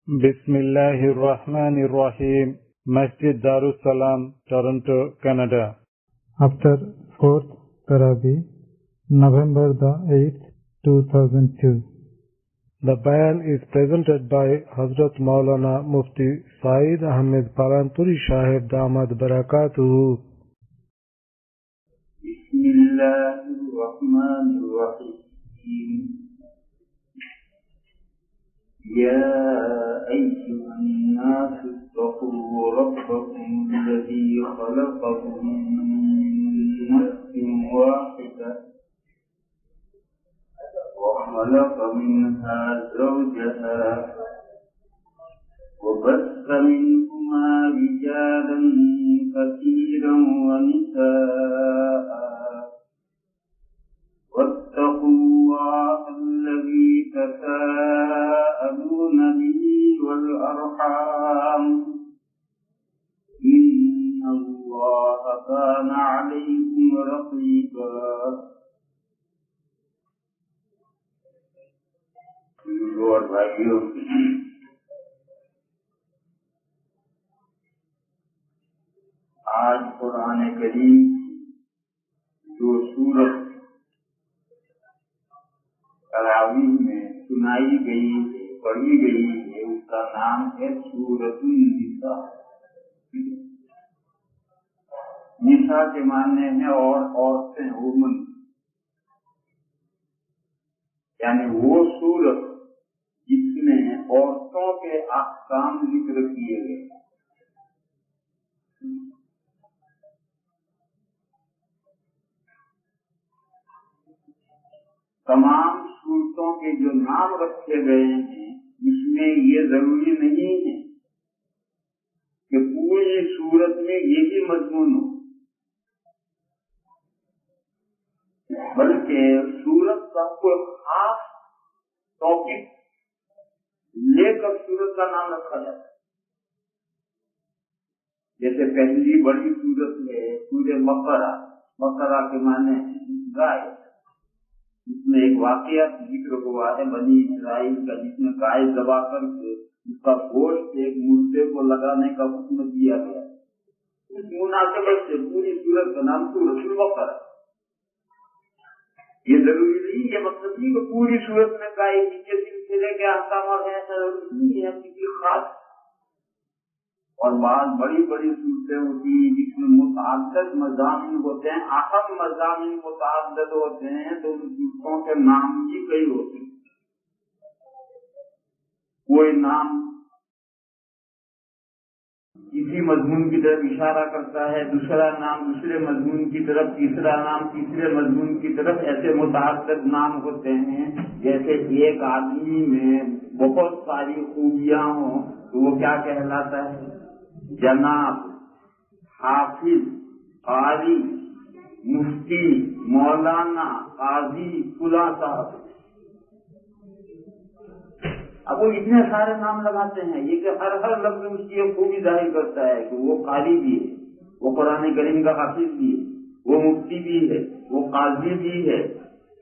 Bismillahirrahmanirrahim. Masjid Darussalam, Toronto, Canada. After 4th Taraweeh, November the 8th, 2002. The bayan is presented by Hazrat Maulana Mufti Saeed Ahmed Palanpuri Sahib Damad Barakatuhu. Bismillahirrahmanirrahim. يا أيها الناس اتقوا ربكم الذي خلقكم من نفس واحدة وخلق منها زوجها وبث منهما رجالا كثيرا ونساء واتقوا الله الذي تساءلون به والأرحام إن الله كان عليكم رقيبا. اور بھائیوں، آج قرآن کریم جو سورت تراویح میں سنائی گئی ہے، پڑھی گئی ہے، اس کا نام ہے سورۃ النساء. نساء کے معنی ہیں اور عورتیں، وومن، یعنی وہ سورت جس میں عورتوں کے احکام ذکر کیے گئے. تمام صورتوں کے جو نام رکھے گئے ہیں اس میں یہ ضروری نہیں ہے کہ پوری صورت میں یہی مضمون ہو، بلکہ صورت کا کوئی خاص ٹاپک لے کر صورت کا نام رکھا جاتا ہے. جیسے پہلی بڑی صورت ہے سورہ بقرہ. بقرہ کے معنی گائے. اس میں ایک واقعہ ذکر ہوا ہے بنی اسرائیل کا، جس میں گائے ذبح کر کے اس کا گوشت ایک مردے کو لگانے کا حکم دیا گیا. اس مناسبت سے پوری سورت کا نام سورۃ البقرہ. یہ ضروری نہیں، یہ مطلب نہیں کہ پوری سورت میں گائے کے سلسلے کے احکامات ہیں، ایسا ضروری نہیں ہے کسی خاص. اور بعض بڑی بڑی صورتیں ہوتی ہیں جس میں متعدد مضامین ہوتے ہیں، اہم مضامین متعدد ہوتے ہیں، تو ان صورتوں کے نام بھی کئی ہوتے ہیں. کوئی نام کسی مضمون کی طرف اشارہ کرتا ہے، دوسرا نام دوسرے مضمون کی طرف، تیسرا نام تیسرے مضمون کی طرف، ایسے متعدد نام ہوتے ہیں. جیسے ایک آدمی میں بہت ساری خوبیاں ہوں تو وہ کیا کہلاتا ہے؟ جناب، حافظ، قاری، مفتی، مولانا، قاضی، فلاں صاحب. اب وہ اتنے سارے نام لگاتے ہیں، یہ کہ ہر لفظ اس کی ایک خوبی ظاہر کرتا ہے کہ وہ قاری بھی ہے، وہ قرآن کریم کا حافظ بھی ہے، وہ مفتی بھی ہے، وہ قاضی بھی ہے،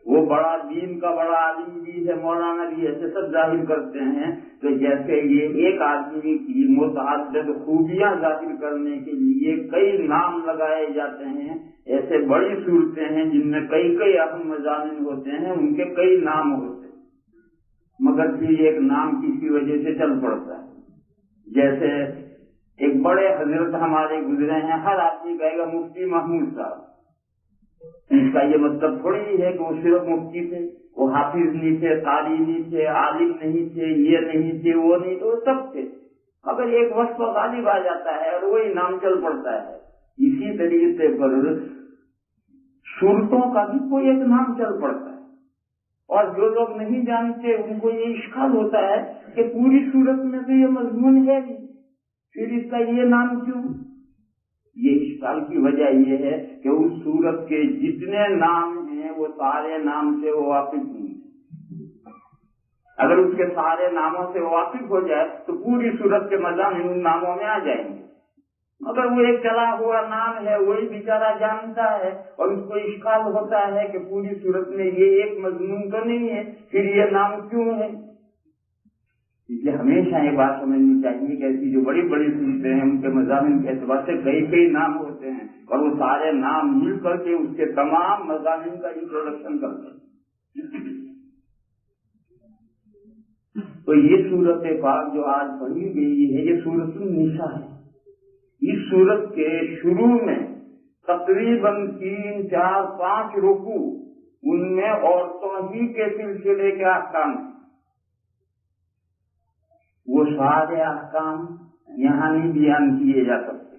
وہ بڑا دین کا بڑا عالم بھی ہے، مولانا بھی ہے. ایسے سب ظاہر کرتے ہیں. تو جیسے یہ ایک آدمی کی متعدد خوبیاں ظاہر کرنے کے لیے کئی نام لگائے جاتے ہیں، ایسے بڑی صورتیں ہیں جن میں کئی اہم مضامین ہوتے ہیں، ان کے کئی نام ہوتے ہیں، مگر پھر ایک نام کسی وجہ سے چل پڑتا ہے. جیسے ایک بڑے حضرت ہمارے گزرے ہیں، ہر آدمی کہے گا مفتی محمود صاحب. اس کا یہ مطلب تھوڑی ہے کہ وہ صرف مفتی تھے، وہ حافظ نہیں تھے، قاری نہیں تھے، عالم نہیں تھے، یہ نہیں تھے، وہ نہیں تھے، وہ سب تھے، مگر ایک وصف غالب آ جاتا ہے اور وہی نام چل پڑتا ہے. اسی طریقے پر صورتوں کا بھی کوئی ایک نام چل پڑتا ہے، اور جو لوگ نہیں جانتے ان کو یہ اشکال ہوتا ہے کہ پوری صورت میں تو یہ مضمون ہے نہیں، پھر اس کا یہ نام کیوں؟ یہ اشکال کی وجہ یہ ہے کہ اس سورت کے جتنے نام ہیں وہ سارے نام سے وہ واقف نہیں. اگر اس کے سارے ناموں سے واقف ہو جائے تو پوری سورت کے مضامین ان ناموں میں آ جائیں گے. مگر وہ ایک چلا ہوا نام ہے، وہی بیچارہ جانتا ہے اور اس کو اشکال ہوتا ہے کہ پوری صورت میں یہ ایک مضمون تو نہیں ہے، پھر یہ نام کیوں ہے؟ اس لیے ہمیشہ یہ بات سمجھنی چاہیے کہ ایسی جو بڑی بڑی صورتیں ہیں ان کے مضامین کے اعتبار سے کئی نام ہوتے ہیں اور وہ سارے نام مل کر کے اس کے تمام مضامین کا انٹروڈکشن کرتے ہیں. تو یہ سورت پاک جو آج پڑھی گئی ہے یہ سورت النساء ہے. اس سورت کے شروع میں تقریباً 3, 4, 5 رکوع ان میں عورتوں ہی کے سلسلے کے احکام ہیں. وہ سارے احکام یہاں نہیں بیان کیے جا سکتے.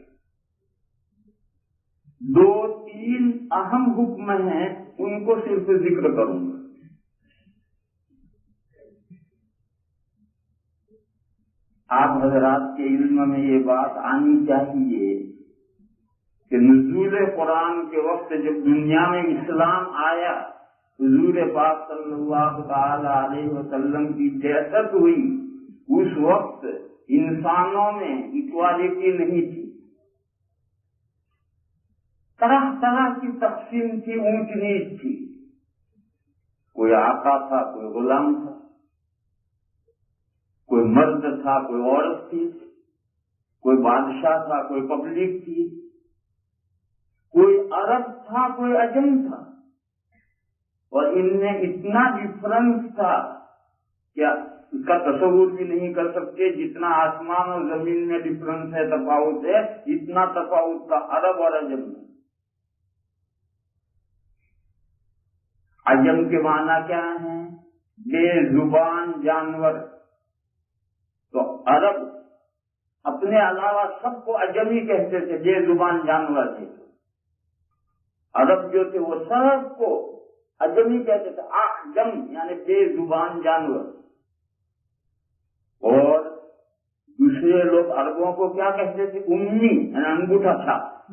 2-3 اہم حکم ہیں ان کو صرف ذکر کروں گا. آپ حضرات کے علم میں یہ بات آنی چاہیے کہ نزول قرآن کے وقت جب دنیا میں اسلام آیا حضور پاک صلی اللہ تعالی علیہ وسلم کی بعثت ہوئی اس وقت انسانوں میں اکوالیٹی نہیں تھی. طرح طرح کی تقسیم تھی, اونچ نیچ تھی. کوئی آقا تھا, کوئی غلام تھا, کوئی مرد تھا, کوئی عورت تھی, کوئی بادشاہ تھا, کوئی پبلک تھی, کوئی عرب تھا, کوئی عجم تھا. اور ان میں اتنا ڈفرنس تھا کہ اس کا تصور بھی نہیں کر سکتے. جتنا آسمان اور زمین میں ڈفرنس ہے, تفاوت ہے, اتنا تفاوت تھا عرب اور عجم میں. عجم کے معنی کیا ہیں؟ بے زبان جانور. تو عرب اپنے علاوہ سب کو عجمی کہتے تھے, بے زبان جانور تھے. عرب جو تھے وہ سب کو عجمی کہتے تھے, اعجم یعنی بے زبان جانور. اور دوسرے لوگ عربوں کو کیا کہتے تھے؟ امی یعنی انگوٹھا چھاپ.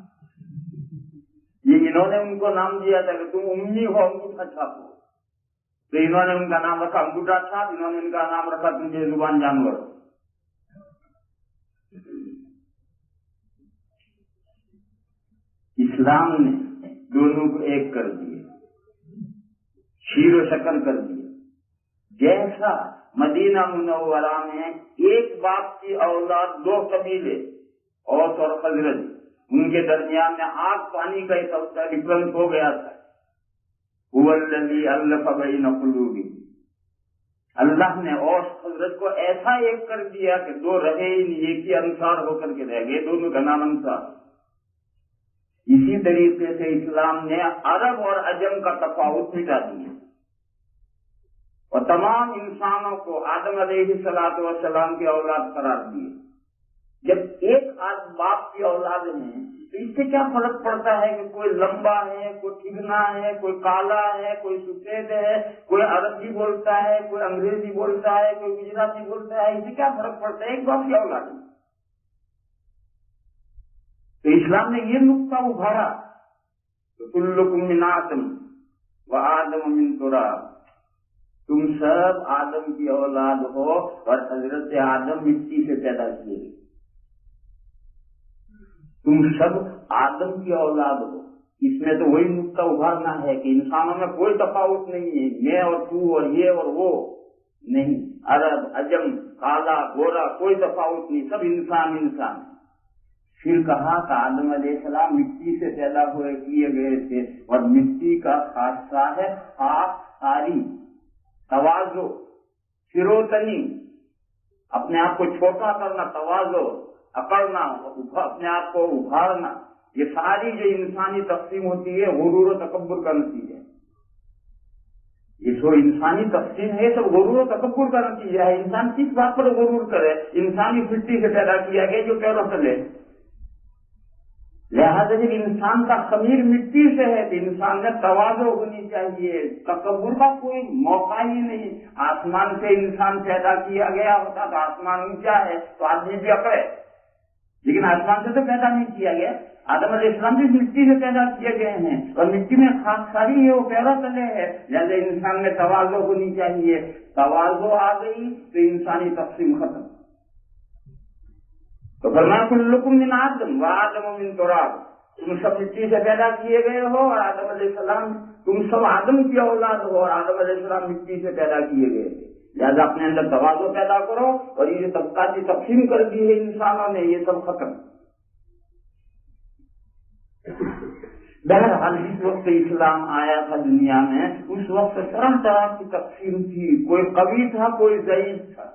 یہ انہوں نے ان کو نام دیا تھا کہ تم امی ہو, انگوٹھا چھاپ ہو. تو انہوں نے ان کا نام رکھا انگوٹھا چھاپ, انہوں نے ان کا نام رکھا تم بے زبان جانور. اسلام نے دونوں کو ایک کر دیا, شیر و شکر کر دیا. جیسا مدینہ منورہ میں ایک باپ کی اولاد 2 قبیلے اوس اور خزرج, ان کے درمیان میں آگ پانی کا ایک ڈفرنس ہو گیا تھا. هو الذی الف بین قلوبہم, اللہ نے اوس خزرج کو ایسا ایک کر دیا کہ 2 رہے ہی نہیں, ایک ہی انصار ہو کر کے رہ گئے, دونوں کا نام انصار. اسی طریقے سے اسلام نے عرب اور عجم کا تفاوت مٹا دیا اور تمام انسانوں کو آدم علیہ السلام کی اولاد قرار دیے. جب ایک باپ کی اولاد ہیں تو اس سے کیا فرق پڑتا ہے کہ کوئی لمبا ہے, کوئی ٹھگنا ہے, کوئی کالا ہے, کوئی سفید ہے, کوئی عربی بولتا ہے, کوئی انگریزی بولتا ہے, کوئی گجراتی بولتا ہے, اس سے کیا فرق پڑتا ہے؟ ایک باپ کی اولاد ہے. تو اسلام نے یہ نقطہ ابھارا کہ کلکم من آدم وآدم من تراب, تم سب آدم کی اولاد ہو اور حضرت آدم مٹی سے پیدا کیے گئے. تم سب آدم کی اولاد ہو. اس میں تو وہی نقطہ ابھارنا ہے کہ انسانوں میں کوئی تفاوت نہیں ہے, میں اور تو اور یہ اور وہ نہیں. عرب عجم کالا گورا کوئی تفاوت نہیں, سب انسان انسان. پھر کہا کہ آدم علیہ السلام مٹی سے پیدا ہوئے کیے گئے تھے اور مٹی کا خاصہ ہے خاص ساری تواضع, فروتنی, اپنے آپ کو چھوٹا کرنا, تواضع, اکڑنا, اپنے آپ کو ابھارنا. یہ ساری جو انسانی تقسیم ہوتی ہے غرور و تکبر کا نتیجہ ہے. یہ جو انسانی تقسیم ہے سب غرور و تکبر کا نتیجہ ہے. انسان کس بات پر غرور کرے؟ انسانی مٹی سے پیدا کیا گیا جو پیروں چلے. لہٰذا جب انسان کا خمیر مٹی سے ہے تو انسان میں تواضع ہونی چاہیے, تکبر کا کوئی موقع ہی نہیں. آسمان سے انسان پیدا کیا گیا ہوتا تو آسمان اونچا ہے تو آدمی بھی اکڑے, لیکن آسمان سے تو پیدا نہیں کیا گیا. آدم علیہ السلام بھی مٹی سے پیدا کیے گئے ہیں اور مٹی میں خاص ساری ہے, وہ پیروں تلے ہے. لہٰذا انسان میں تواضع ہونی چاہیے. تواضع آ گئی تو انسانی تقسیم ختم. تو فرمایا کلکم من آدم وآدم من تراب, تم سب مٹی سے پیدا کیے گئے ہو اور آدم علیہ السلام, تم سب آدم کی اولاد ہو اور آدم علیہ السلام مٹی سے پیدا کیے گئے تھے. لہٰذا اپنے اندر تواضع پیدا کرو، اور یہ طبقاتی تقسیم کر دی ہے انسانوں نے، یہ سب ختم۔ بہرحال جس وقت اسلام آیا تھا دنیا میں، اس وقت طرح طرح کی تقسیم تھی، کوئی قوی تھا کوئی ضعیف تھا۔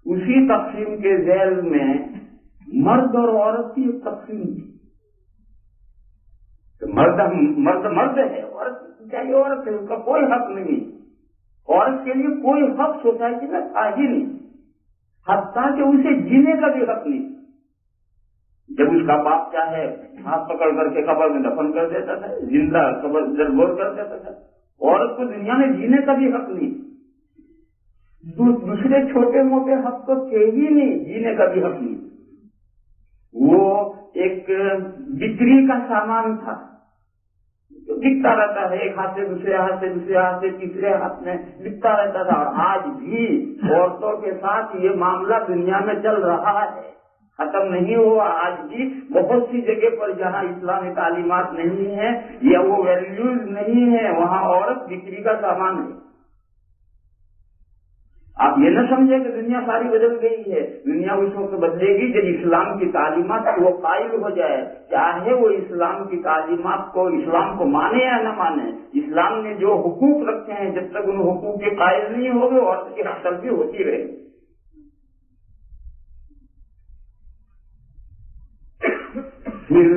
اسی تقسیم کے ذیل میں مرد اور عورت کی ایک تقسیم تھی۔ مرد ہے، عورت چاہیے عورت ہے، اس کا کوئی حق نہیں، عورت کے لیے کوئی حق سوسائٹی میں تھا ہی نہیں، حتیٰ کہ اسے جینے کا بھی حق نہیں۔ جب اس کا باپ چاہے ہاتھ پکڑ کر کے قبر میں دفن کر دیتا تھا، زندہ قبر درگور کر دیتا تھا، عورت کو دنیا میں جینے کا بھی حق نہیں۔ دوسرے چھوٹے موٹے حق تو تھے ہی نہیں، جینے کا بھی حق نہیں۔ وہ ایک بکری کا سامان تھا، جو بکتا رہتا ہے، ایک ہاتھ سے دوسرے ہاتھ سے، دوسرے ہاتھ سے تیسرے ہاتھ میں بکتا رہتا تھا۔ اور آج بھی عورتوں کے ساتھ یہ معاملہ دنیا میں چل رہا ہے، ختم نہیں ہوا۔ آج بھی بہت سی جگہ پر جہاں اسلامی تعلیمات نہیں ہیں یا وہ ویلیوز نہیں ہیں، وہاں عورت بکری کا سامان ہے۔ آپ یہ نہ سمجھے کہ دنیا ساری بدل گئی ہے، دنیا اس وقت بدلے گی جب اسلام کی تعلیمات وہ قائل ہو جائے، چاہے وہ اسلام کی تعلیمات کو، اسلام کو مانے یا نہ مانے۔ اسلام نے جو حقوق رکھے ہیں، جب تک ان حقوق کے قائل نہیں ہوگے، عورت کی حق تلفی ہوتی رہے گی۔ پھر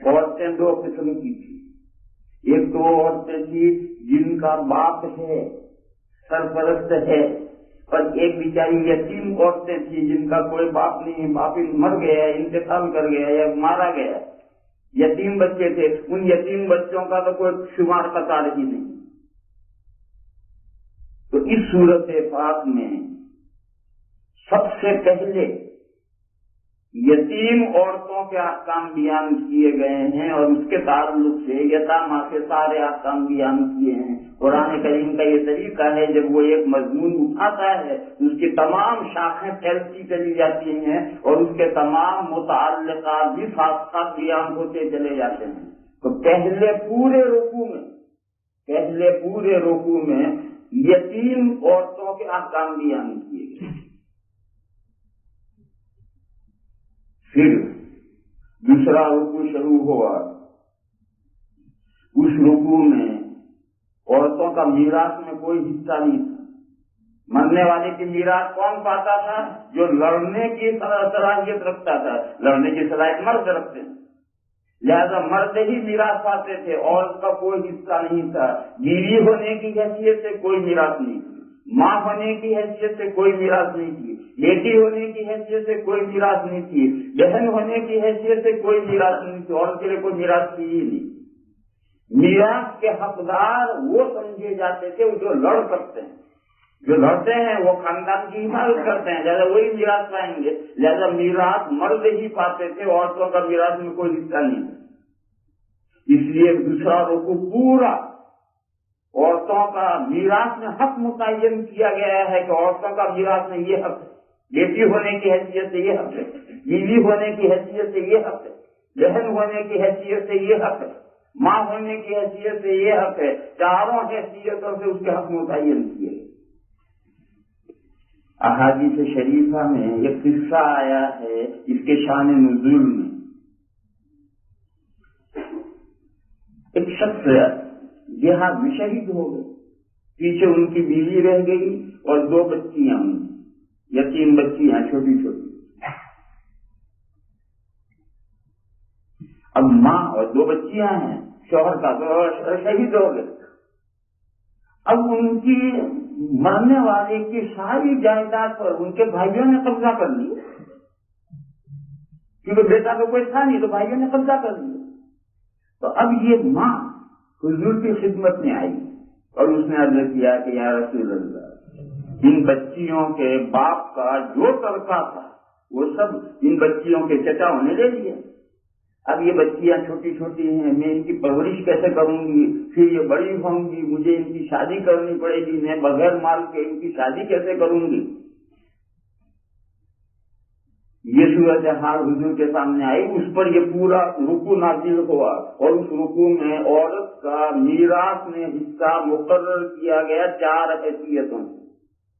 عورتیں دو قسم کی تھی، ایک تو عورتیں تھی جن کا باپ ہے، سرپرست ہے، اور ایک بیچاری یتیم عورتیں تھیں جن کا کوئی باپ نہیں، باپ مر گیا، انتقال کر گیا یا مارا گیا، یتیم بچے تھے۔ ان یتیم بچوں کا تو کوئی شمار قطار ہی نہیں۔ تو اس صورت پاک میں سب سے پہلے یتیم عورتوں کے احکام بیان کیے گئے ہیں، اور اس کے تعلق سے یتامہ کے سارے احکام بیان کیے ہیں۔ قرآن کریم کا یہ طریقہ ہے، جب وہ ایک مضمون اٹھاتا ہے اس کی تمام شاخیں پھیلتی چلی جاتی ہیں، اور اس کے تمام متعلقات بھی ساتھ ساتھ بیان ہوتے چلے جاتے ہیں۔ تو پہلے پورے رکوع میں یتیم عورتوں کے احکام بیان کیے گئے۔ پھر دوسرا رکوع شروع ہوا، اس رکوع میں عورتوں کا میراث میں کوئی حصہ نہیں تھا۔ مرنے والے کی میراث کون پاتا تھا؟ جو لڑنے کی صلاحیت رکھتا تھا۔ لڑنے کی صلاحیت مرد رکھتے ہیں، لہذا مرد ہی میراث پاتے تھے، عورت کا کوئی حصہ نہیں تھا۔ بیوی ہونے کی حیثیت سے کوئی میراث نہیں تھی، ماں ہونے کی حیثیت سے کوئی میراث نہیں تھی، بیٹی ہونے کی حیثیت سے کوئی میراث نہیں تھی، بہن ہونے کی حیثیت سے کوئی میراث نہیں تھی، عورت کے لیے کوئی میراث تھی ہی نہیں۔ میراث کے حقدار وہ سمجھے جاتے تھے جو لڑ سکتے ہیں، جو لڑتے ہیں وہ خاندان کی حفاظت کرتے ہیں، لہٰذا وہی میراث پائیں گے۔ لہٰذا میراث مرد ہی پاتے تھے، عورتوں کا میراث میں کوئی حصہ نہیں تھا۔ اس لیے دوسرا رکوع پورا عورتوں کا میراث میں حق متعین کیا گیا ہے کہ عورتوں کا میراث میں یہ حق ہے، بیٹی ہونے کی حیثیت سے یہ حق ہے، بیوی ہونے کی حیثیت سے یہ حق ہے، بہن ہونے کی حیثیت سے یہ حق ہے، ماں ہونے کی حیثیت سے یہ حق ہے۔ چاروں حیثیتوں سے اس کے حق متعین کیے۔ احادیث شریفہ میں ایک قصہ آیا ہے اس کے شان نزول میں۔ ایک شخص جہاد میں شہید ہو گئے، پیچھے ان کی بیوی رہ گئی اور دو بچیاں، یتیم بچیاں چھوٹی چھوٹی۔ اب ماں اور دو بچیاں ہیں، شوہر کا تو شہید ہو گئے۔ اب ان کی مرنے والے کی ساری جائیداد پر ان کے بھائیوں نے قبضہ کر لیا، کیونکہ بیٹا تو کوئی تھا نہیں، تو بھائیوں نے قبضہ کر لیا۔ تو اب یہ ماں حضور کی خدمت میں آئی اور اس نے عرض کیا کہ یا رسول اللہ، ان بچیوں کے باپ کا جو ترکہ تھا وہ سب ان بچیوں کے چچاؤں نے لے لیا۔ اب یہ بچیاں چھوٹی چھوٹی ہیں، میں ان کی پرورش کیسے کروں گی؟ پھر یہ بڑی ہوں گی، مجھے ان کی شادی کرنی پڑے گی، میں بغیر مال کے ان کی شادی کیسے کروں گی؟ یہ صورتحال حضور کے سامنے آئی، اس پر یہ پورا رکوع نازل ہوا، اور اس رکوع میں عورت کا میراث میں حصہ مقرر کیا گیا 4 حیثیتوں سے۔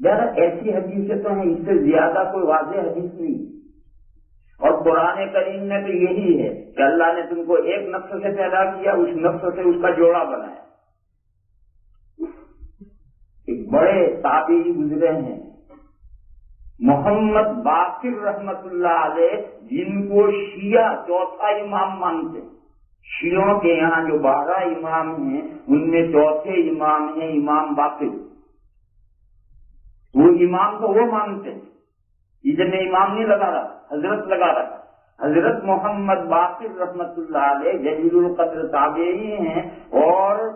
یار ایسی حدیثیں تو ہیں، اس سے زیادہ کوئی واضح حدیث نہیں. اور قرآن کریم میں تو یہی ہے کہ اللہ نے تم کو ایک نفس سے پیدا کیا، اس نفس سے اس کا جوڑا بنایا. ایک بڑے تابعی گزرے ہیں محمد باقر رحمت اللہ علیہ، جن کو شیعہ چوتھا امام مانتے ہیں. شیعوں کے یہاں جو 12 امام ہیں ان میں چوتھے امام ہیں امام باقر. وہ امام کو وہ مانتے ہیں، ادھر میں امام نہیں لگا رہا، حضرت لگا رہا. حضرت محمد باقر رحمت اللہ علیہ جلیل القدر تابعی ہیں، اور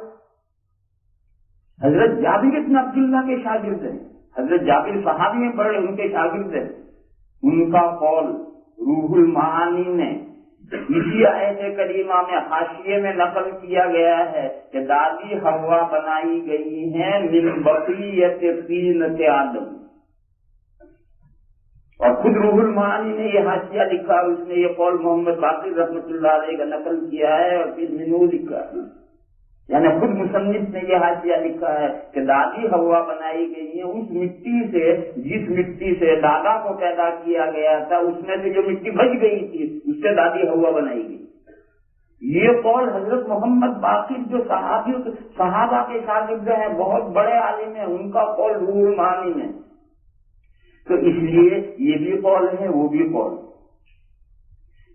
حضرت جابر بن عبداللہ کے شاگرد ہیں. حضرت جابر صحابی میں پڑھے، ان کے شاگرد ہیں. ان کا قول روح المعانی میں اسی آیت کریمہ میں حاشیے میں نقل کیا گیا ہے کہ دادی حوا بنائی گئی ہیں من بقیت طینۃ آدم. اور خود روح المعانی نے یہ حاشیہ لکھا، اس نے یہ قول محمد باقر رحمۃ اللہ علیہ کا نقل کیا ہے، اور پھر منو لکھا ہے. یعنی خود مصنف نے یہ حاشیہ لکھا ہے کہ دادی حوا بنائی گئی ہیں اس مٹی سے جس مٹی سے دادا کو پیدا کیا گیا تھا، اس میں سے جو مٹی بچ گئی تھی اس سے دادی حوا بنائی گئی. یہ قول حضرت محمد باقر جو صحابہ کے شاگرد ہیں، بہت بڑے عالم ہیں، ان کا قول روح المعانی میں. تو اس لیے یہ بھی قول ہے، وہ بھی قول.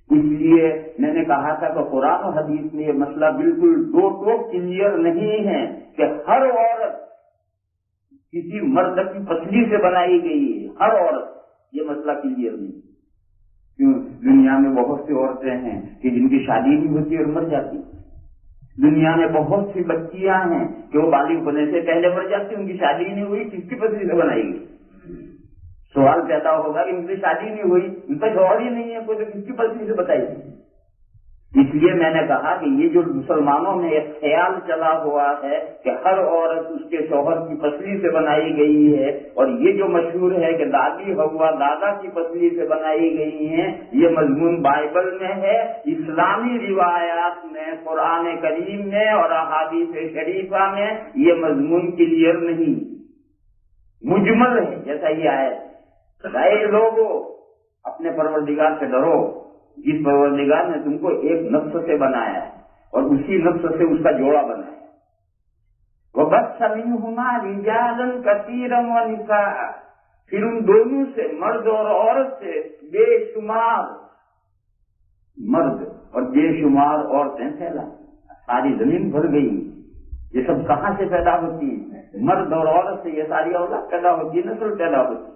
اس لیے میں نے کہا تھا کہ قرآن و حدیث میں یہ مسئلہ بالکل دو ٹوک کلیئر نہیں ہے کہ ہر عورت کسی مرد کی پسلی سے بنائی گئی ہے. ہر عورت، یہ مسئلہ کلیئر نہیں. کیوں؟ دنیا میں بہت سی عورتیں ہیں کہ جن کی شادی نہیں ہوتی اور مر جاتی. دنیا میں بہت سی بچیاں ہیں کہ وہ بالغ ہونے سے پہلے مر جاتی، ان کی شادی نہیں ہوئی، کس کی پسلی سے بنائی گئی. سوال پیدا ہوگا کہ ان کی شادی نہیں ہوئی، ان کا شوہر ہی نہیں ہے کوئی، تو کس کی پسلی سے بتائی گئی. اس لیے میں نے کہا کہ یہ جو مسلمانوں میں ایک خیال چلا ہوا ہے کہ ہر عورت اس کے شوہر کی پسلی سے بنائی گئی ہے، اور یہ جو مشہور ہے کہ دادی حوا دادا کی پسلی سے بنائی گئی ہیں، یہ مضمون بائبل میں ہے. اسلامی روایات میں، قرآن کریم میں اور احادیث شریفہ میں یہ مضمون کلیئر نہیں، مجمل ہے. جیسا یہ آئے اے لوگو اپنے پروردگار سے ڈرو، جس پروردگار نے تم کو ایک نفس سے بنایا ہے اور اسی نفس سے اس کا جوڑا بنایا. وَبَثَّ مِنْهُمَا رِجَالًا كَثِيرًا وَنِسَاءً، پھر ان دونوں سے، مرد اور عورت سے، بے شمار مرد اور بے شمار عورتیں پھیلا. ساری زمین بھر گئی. یہ سب کہاں سے پیدا ہوتی ہے؟ مرد اور عورت سے یہ ساری اولاد پیدا ہوتی ہے، نسل پیدا ہوتی ہے.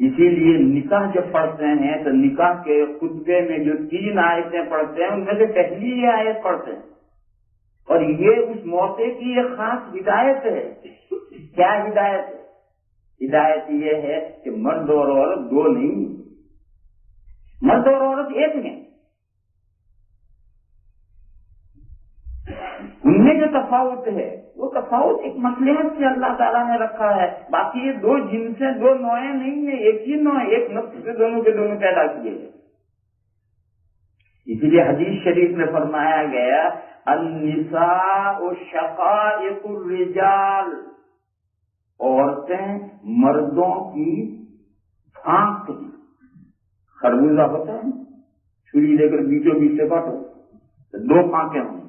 اسی لیے نکاح جب پڑھتے ہیں تو نکاح کے خطبے میں جو 3 آیتیں پڑھتے ہیں ان میں سے پہلی یہ آیت پڑھتے ہیں، اور یہ اس موقع کی ایک خاص ہدایت ہے. کیا ہدایت ہے؟ ہدایت یہ ہے کہ مرد اور عورت دو نہیں، مرد اور عورت ایک ہیں. ان میں جو تفاوت ہے وہ تفاوت ایک مصلحت سے اللہ تعالیٰ نے رکھا ہے. باقی یہ دو جنسیں، دو نوعیں نہیں ہیں، ایک ہی نوع، ایک نفس سے دونوں کے دونوں پیدا کیے ہیں. اسی لیے حدیث شریف میں فرمایا گیا النساء شقائق الرجال، عورتیں مردوں کی پھانک ہیں. خربوزہ ہوتا ہے، چھری لے کر بیچوں بیچ سے کاٹو تو 2 پھانکیں ہوں.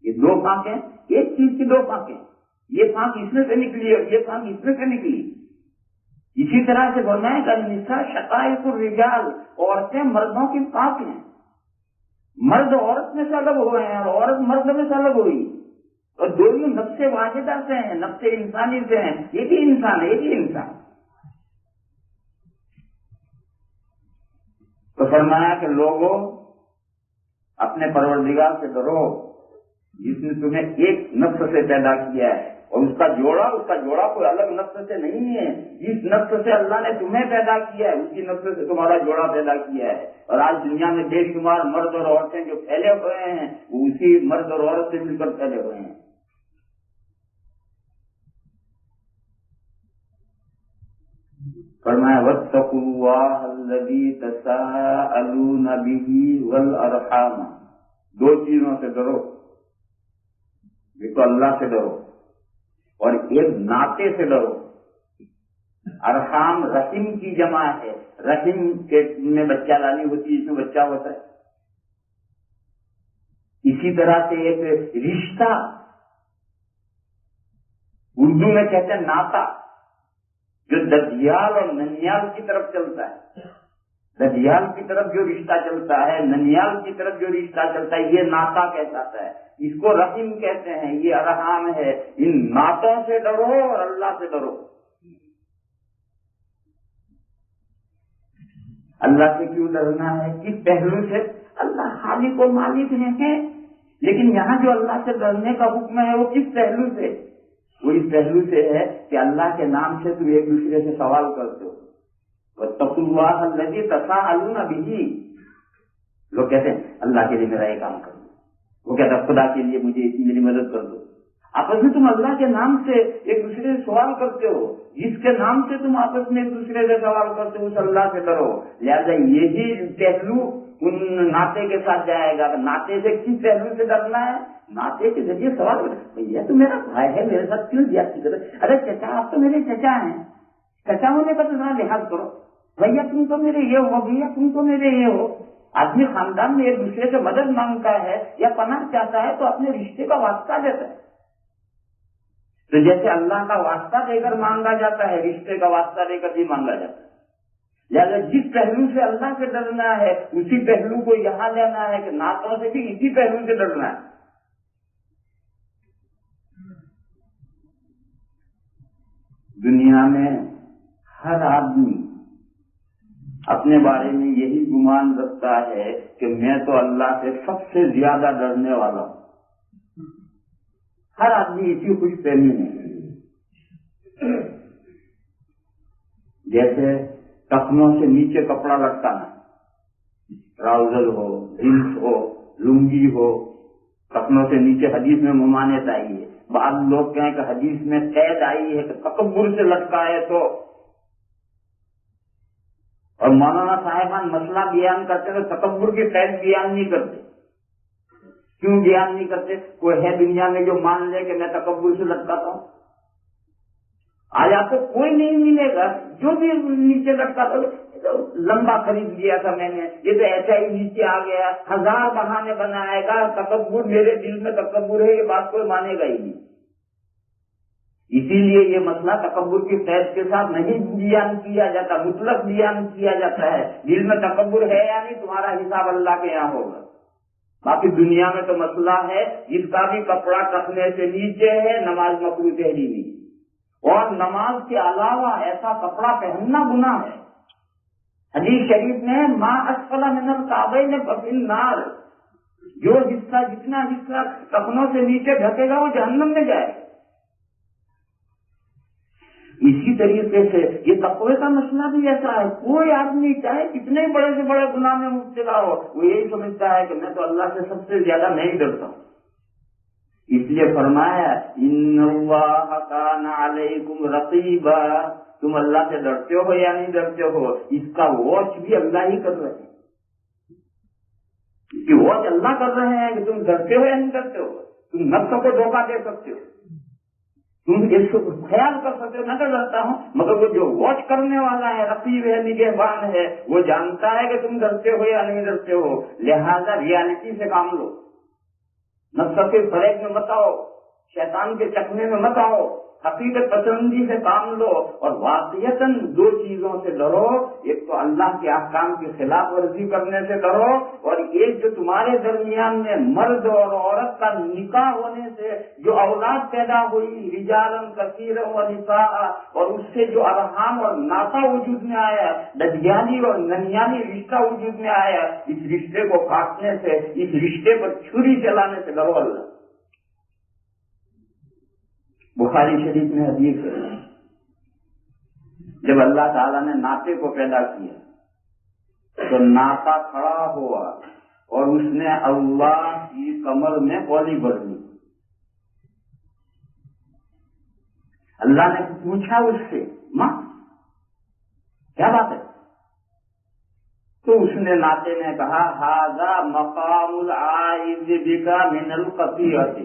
یہ 2 پھانکیں، ایک چیز کی 2 پھانکیں، یہ پھانک اس میں سے نکلی اور یہ پھانک اس میں سے نکلی. اسی طرح سے فرمایا کہ النساء شقائق الرجال، عورتیں مردوں کی پھانک ہیں. مرد عورت میں سے الگ ہوئے ہیں اور عورت مرد میں سے الگ ہوئی، اور دونوں نفس واحدہ سے ہیں، نفس انسانی سے ہیں. یہ بھی انسان ہے، یہ بھی انسان. تو فرمایا کہ لوگوں اپنے پروردگار سے ڈرو جس نے تمہیں ایک نفس سے پیدا کیا ہے، اور اس کا جوڑا کوئی الگ نفس سے نہیں ہے. جس نفس سے اللہ نے تمہیں پیدا کیا ہے اسی نفس سے تمہارا جوڑا پیدا کیا ہے. اور آج دنیا میں بے شمار مرد اور عورتیں جو پھیلے ہوئے ہیں وہ اسی مرد اور عورت سے مل کر پھیلے ہوئے ہیں. فرمایا واتقوا اللہ الذی تساءلون بہ والارحام، 2 چیزوں سے ڈرو. ایک تو اللہ سے ڈرو اور ایک ناطے سے ڈرو. ارحام رحم کی جمع ہے، رحم کے میں بچہ لالی ہوتی ہے، اس میں بچہ ہوتا ہے. اسی طرح سے ایک رشتہ، اردو میں کہتے ہیں ناتا، جو ددیال اور ننیال کی طرف چلتا ہے. ددیال کی طرف جو رشتہ چلتا ہے، ننیال کی طرف جو رشتہ چلتا ہے، یہ ناتا کہلاتا ہے. اس کو رحم کہتے ہیں، یہ ارحام ہے. ان ناتوں سے ڈرو اور اللہ سے ڈرو. اللہ سے کیوں ڈرنا ہے؟ کس پہلو سے؟ اللہ خالق و مالک ہے، لیکن یہاں جو اللہ سے ڈرنے کا حکم ہے وہ کس پہلو سے؟ وہ اس پہلو سے ہے کہ اللہ کے نام سے تم ایک دوسرے سے سوال کرتے ہو. واتقوا اللہ الذی تساءلون بہ. لوگ کہتے ہیں اللہ کے لیے میرا یہ کام کر دو، وہ کہتا ہے خدا کے لیے مجھے میری مدد کر دو. آپس میں تم اللہ کے نام سے ایک دوسرے سے سوال کرتے ہو، جس کے نام سے تم آپس میں ایک دوسرے سے سوال کرتے ہو اس اللہ سے ڈرو. لہٰذا یہی پہلو ان ناطے کے ساتھ جائے گا. ناطے سے کس پہلو سے ڈرنا ہے؟ ناطے کے ذریعے سوال کرنا، بھیا تو میرا بھائی ہے، میرے ساتھ کیوں زیادتی کرو؟ ارے چچا آپ تو میرے چچا ہیں، چچا ہونے کا تو ذرا لحاظ کرو. بھیا تم تو میرے یہ ہو، بھیا تم تو میرے یہ ہو. آدمی خاندان میں ایک دوسرے سے مدد مانگتا ہے یا پناہ چاہتا ہے تو اپنے رشتے کا واسطہ دیتا ہے. تو جیسے اللہ کا واسطہ دے کر مانگا جاتا ہے، رشتے کا واسطہ دے کر بھی مانگا جاتا ہے. لہٰذا جس پہلو سے اللہ سے ڈرنا ہے اسی پہلو کو یہاں لینا ہے کہ ناتوں سے بھی اسی پہلو سے ڈرنا ہے. دنیا میں ہر آدمی اپنے بارے میں یہی گمان رکھتا ہے کہ میں تو اللہ سے سب سے زیادہ ڈرنے والا ہوں. ہر آدمی اسی خوش فہمی ہے. جیسے ٹخنوں سے نیچے کپڑا لٹکانا، ٹراؤزر ہو، جینس ہو، لنگی ہو، ٹخنوں سے نیچے حدیث میں ممانعت آئی ہے. بعض لوگ کہیں کہ حدیث میں قید آئی ہے کہ تکبر سے لٹکائے تو. اور مولانا صاحبان مسئلہ بیان کرتے تو تکبر کی قید بیان نہیں کرتے. کیوں بیان نہیں کرتے؟ کوئی ہے دنیا میں جو مان لے کہ میں تکبر سے لٹکاتا ہوں؟ آج آپ کو کوئی نہیں ملے گا جو بھی نیچے لٹکاتا. لمبا خرید لیا تھا میں نے، یہ تو ایسا ہی نیچے آ گیا. 1000 بہانے بنائے گا، تکبر میرے دل میں تکبر ہے، یہ بات کوئی مانے گا ہی نہیں. اسی لیے یہ مسئلہ تکبر کی قید کے ساتھ نہیں بیان کیا جاتا، مطلق بیان کیا جاتا ہے. دل میں تکبر ہے یا نہیں، تمہارا حساب اللہ کے یہاں ہوگا. باقی دنیا میں تو مسئلہ ہے جس کا بھی کپڑا ٹخنے سے نیچے ہے نماز مکروہ تحریمی، اور نماز کے علاوہ ایسا کپڑا پہننا گناہ ہے. حدیث شریف میں ما اسفل من الکعبین ففی النار، جو حصہ جتنا حصہ ٹخنوں سے نیچے ڈھکے گا وہ جہنم میں جائے. اسی طریقے سے یہ تقوی کا مسئلہ بھی ایسا ہے. کوئی آدمی چاہے کتنے بڑے سے بڑے گناہ میں مبتلا ہو، وہ یہی سمجھتا ہے کہ میں تو اللہ سے سب سے زیادہ نہیں ڈرتا ہوں. اس لیے فرمایا ان اللہ کان علیکم رقیبا. تم اللہ سے ڈرتے ہو یا نہیں ڈرتے ہو، اس کا واچ بھی اللہ ہی کر رہے ہیں. اس کی واچ اللہ کر رہے ہیں کہ تم ڈرتے ہو یا نہیں ڈرتے ہو. تم نفس کو دھوکہ دے سکتے ہو، تم اس کو خیال کر سکتے ہو میں تو ڈرتا ہوں، مگر وہ جو واچ کرنے والا ہے، رقیب ہے، نگہبان ہے، وہ جانتا ہے کہ تم ڈرتے ہو یا نہیں ڈرتے ہو. لہذا ریالٹی سے کام لو، نفس کے فریب میں مت آؤ، شیطان کے چکنے میں مت آؤ، حقیقت پسندی سے کام لو. اور واقعتاً 2 چیزوں سے ڈرو، ایک تو اللہ کے احکام کی خلاف ورزی کرنے سے ڈرو، اور ایک جو تمہارے درمیان میں مرد اور عورت کا نکاح ہونے سے جو اولاد پیدا ہوئی، رجالاً کثیرا ونساء، اور اس سے جو ارحام اور ناطہ وجود میں آیا، ددیالی اور ننیالی رشتہ وجود میں آیا، اس رشتے کو کاٹنے سے، اس رشتے پر چھری چلانے سے ڈرو اللہ. بخاری شریف میں حدیث ہے، جب اللہ تعالیٰ نے ناطے کو پیدا کیا تو ناطا کھڑا ہوا اور اس نے اللہ کی کمر میں پولی بھر لی. اللہ نے پوچھا اس سے ماں کیا بات ہے؟ تو اس نے ناطے نے کہا ھذا مقام العائذ بک من القطیعۃ،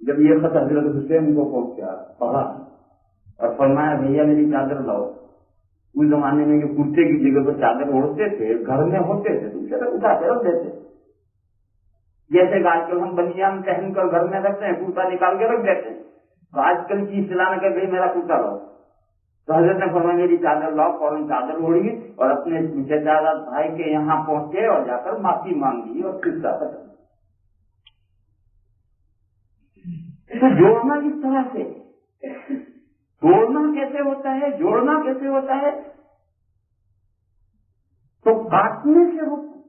جب یہ خط حضرت حسین کو پہنچا پڑھا اور فرمایا بھیا میری چادر لاؤ. اس زمانے میں جو کرتے کی جگہ پر چادر اوڑھتے تھے گھر میں ہوتے تھے تو اسے اٹھا کے رکھ دیتے, جیسے کہ آج کل ہم بنیان پہن کر گھر میں رکھتے ہیں, کرتا نکال کے رکھ دیتے ہیں. تو آج کل کی اصطلاح میں کہ بھائی میرا کرتا لاؤ. تو حضرت نے فرمایا میری چادر لاؤ. فوراً چادر اوڑھی اور اپنے چچا بھائی کے یہاں پہنچے اور جا کر معافی مانگی اور قصہ ختم. تو جوڑنا کس طرح سے, توڑنا کیسے ہوتا ہے, جوڑنا کیسے ہوتا ہے؟ تو کاٹنے سے روکنا,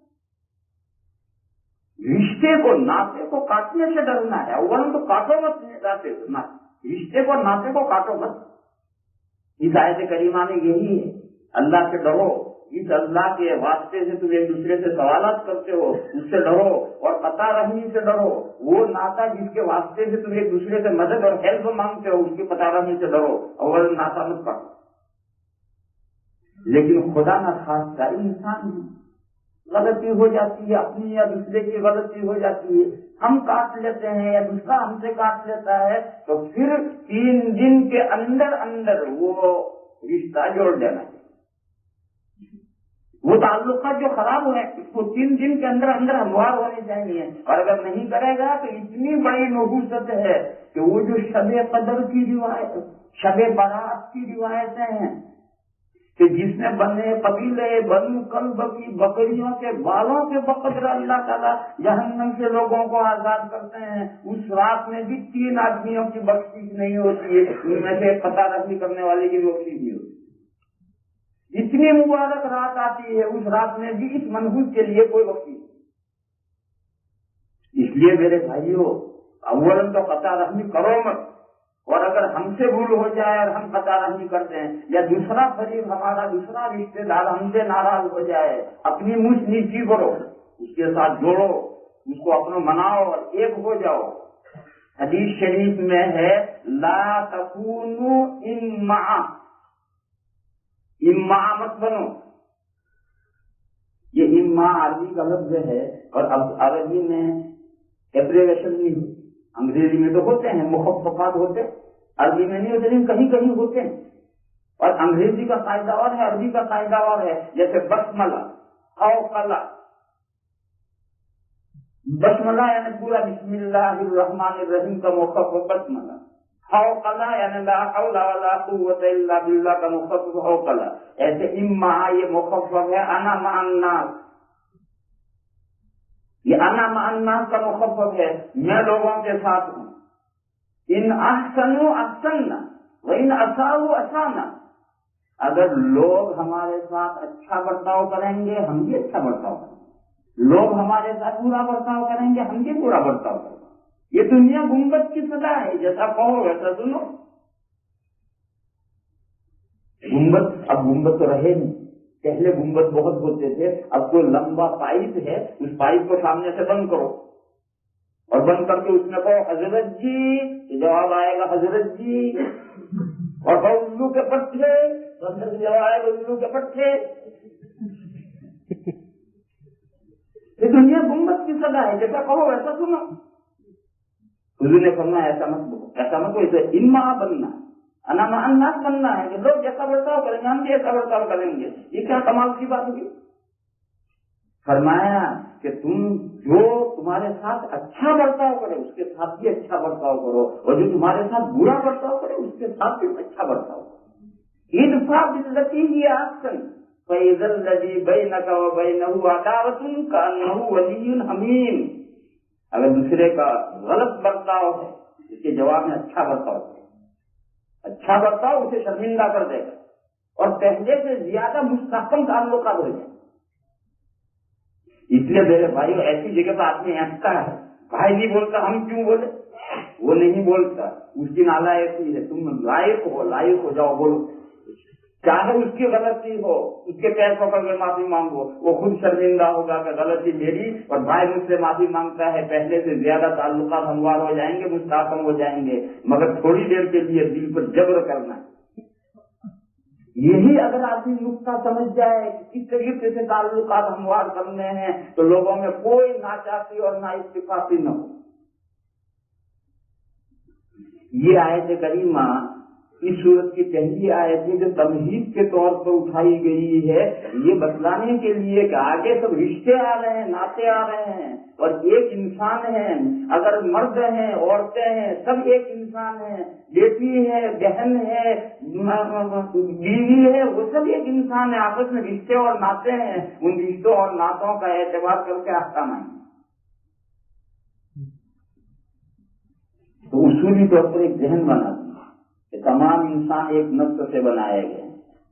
رشتے کو ناطے کو کاٹنے سے ڈرنا ہے. اول تو کاٹو مت رشتے کو ناطے کو کاٹو مت. اس آیت کریمہ میں یہی ہے, اللہ سے ڈرو. اس اللہ کے واسطے سے تم ایک دوسرے سے سوالات کرتے ہو اس سے ڈرو, اور قطع رحمی سے ڈرو. وہ ناتا جس کے واسطے سے تم ایک دوسرے سے مدد اور ہیلپ مانگتے ہو اس کی قطع رحمی سے ڈرو. اول ناتا مت کاٹو. لیکن خدا نہ خاص انسان غلطی ہو جاتی ہے, اپنی یا دوسرے کی غلطی ہو جاتی ہے, ہم کاٹ لیتے ہیں یا دوسرا ہم سے کاٹ لیتا ہے, تو پھر 3 دن کے اندر اندر وہ رشتہ جوڑ دینا چاہیے. وہ تعلقات جو خراب ہوئے اس کو 3 دن کے اندر اندر ہموار ہونے چاہیے. اور اگر نہیں کرے گا تو اتنی بڑی نحوست ہے کہ وہ جو شب قدر کی روایت, شب برات کی روایتیں ہیں کہ جس میں بنے قبیلے بنو کلب کی بکریوں کے بالوں کے بقدر اللہ تعالیٰ جہنم سے لوگوں کو آزاد کرتے ہیں, اس رات میں بھی 3 آدمیوں کی بخشش نہیں ہوتی ہے. ان میں سے قطع رحمی کرنے والے کی بخشش نہیں ہوتی. اتنی مبارک رات آتی ہے, اس رات میں بھی اس منحوس کے لیے کوئی بخشش نہیں. اس لیے میرے بھائیوں, اول تو قطع رحمی کرو مت. اور اگر ہم سے بھول ہو جائے اور ہم قطع رحمی کرتے ہیں, یا دوسرا فریق ہمارا دوسرا رشتے دار ہم سے ناراض ہو جائے, اپنی مجھ نیچی کرو, اس کے ساتھ جوڑو, اس کو اپنا مناؤ اور ایک ہو جاؤ. حدیث شریف میں ہے لا تکونوا اما مت بنو. یہ اما عربی کا لفظ ہے, اور اب عربی میں ایبریویشن نہیں ہوتی. انگریزی میں تو ہوتے ہیں مخففات ہوتے, عربی میں نہیں ہوتے, لیکن کہیں کہیں ہوتے ہیں. اور انگریزی کا قاعدہ اور ہے, عربی کا قاعدہ اور ہے. جیسے بسملہ, اوقلا. بسملہ یعنی پورا بسم اللہ الرحمن الرحیم کا مخفف بسملہ. اوقلا یعنی لا حول ولا قوت الا باللہ کا مخفف اوقلا. ایسے اما یہ مخفف ہے انا مع الناس. یہ انا مع الناس کا مخفف ہے, میں لوگوں کے ساتھ ہوں. ان احسنوا احسننا وان اساءوا اسانا. اگر لوگ ہمارے ساتھ اچھا برتاؤ کریں گے ہم بھی اچھا برتاؤ کریں گے, لوگ ہمارے ساتھ برا برتاؤ کریں گے ہم بھی برا برتاؤ کریں گے. یہ دنیا گنبد کی سزا ہے, جیسا کہو ویسا سنو. گنبد, اب گنبد تو رہے نہیں. پہلے گنبد بہت ہوتے تھے, اب کوئی لمبا پائپ ہے, اس پائپ کو سامنے سے بند کرو اور بند کر کے اس میں کہو حضرت جی, تو جواب آئے گا حضرت جی. اور کہو الو کے پٹھے, جواب آئے گا الو کے پٹھے. یہ دنیا گنبد کی سزا ہے, جیسا کہو ویسا سنو. حضور نے فرمایا ایسا مت بولو, ایسا مت بولو. اما بننا انا مع الناس بننا ہے کہ لوگ جیسا برتاؤ کریں گے ہم بھی ایسا برتاؤ کریں گے. یہ کیا کمال کی بات ہوگی. فرمایا کہ تم جو تمہارے ساتھ اچھا برتاؤ کرے اس کے ساتھ بھی اچھا برتاؤ کرو, اور جو تمہارے ساتھ برا برتاؤ کرے اس کے ساتھ بھی اچھا برتاؤ کرو. ادفع بالتي هي احسن فاذا الذي بينك وبينه عداوة كأنه ولي حميم. اگر دوسرے کا غلط برتاؤ ہے اس کے جواب میں اچھا برتاؤ کرے. اچھا برتاؤ اسے شرمندہ کر دے گا اور پہلے سے زیادہ مستحکم تعلقات ہو جائیں. اس لیے میرے بھائیو, ایسی جگہ پہ آدمی ہنستا ہے, بھائی نہیں بولتا ہم کیوں بولے, وہ نہیں بولتا, اس کی نالا ایسی ہے. تم لائق ہو جاؤ, بولو. چاہے اس کی غلطی ہو, اس کے پیر پکڑ کے معافی مانگو, وہ خود شرمندہ ہوگا کہ غلطی میری اور بھائی مجھ سے معافی مانگتا ہے, پہلے سے زیادہ تعلقات ہموار ہو جائیں گے, مستحکم ہو جائیں گے. مگر تھوڑی دیر کے لیے دل پر جبر کرنا ہے. یہی اگر آدمی نقطہ سمجھ جائے کہ کس طریقے سے تعلقات ہموار کرنے ہیں تو لوگوں میں کوئی ناچاسی اور نا اتفاقی نہ ہو. یہ آیت کریمہ اس صورت کی پہلی آیت میں جو تمہید کے طور پر اٹھائی گئی ہے، یہ بتلانے کے لیے کہ آگے سب رشتے آ رہے ہیں، ناطے آ رہے ہیں، اور ایک انسان ہے، اگر مرد ہیں، عورتیں ہیں، سب ایک انسان ہیں، بیٹی ہے، بہن ہے، بیوی ہے، وہ سب ایک انسان ہے، آپس میں رشتے اور ناطے ہیں، ان رشتوں اور ناطوں کا اعتبار کر کے احکام آئیں۔ تو اصولی طور پر ایک ذہن بنا کہ تمام انسان ایک نفس سے بنائے گئے،